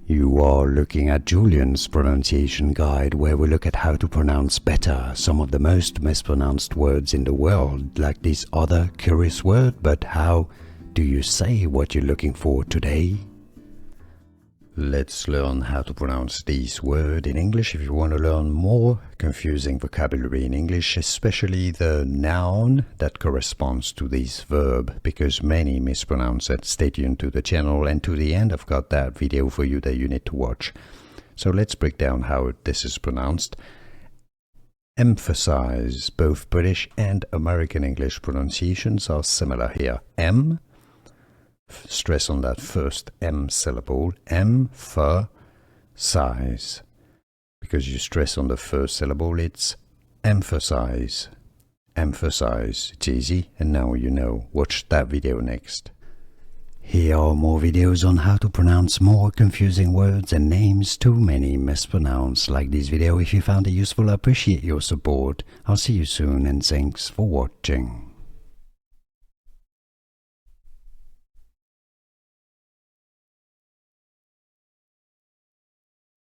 You are looking at Julian's pronunciation guide, where we look at how to pronounce better some of the most mispronounced words in the world, like this other curious word. But how do you say what you're looking for today? Let's learn how to pronounce this word in English. If you want to learn more confusing vocabulary in English, especially the noun that corresponds to this verb, because many mispronounce it, stay tuned to the channel, and to the end I've got that video for you that you need to watch. So let's break down how this is pronounced. Emphasize. Both British and American English pronunciations are similar here. Stress on that first M syllable, size. Because you stress on the first syllable, it's emphasize. Emphasize. It's easy, and now you know. Watch that video next. Here are more videos on how to pronounce more confusing words and names too many mispronounced. Like this video if you found it useful. I appreciate your support. I'll see you soon, and thanks for watching.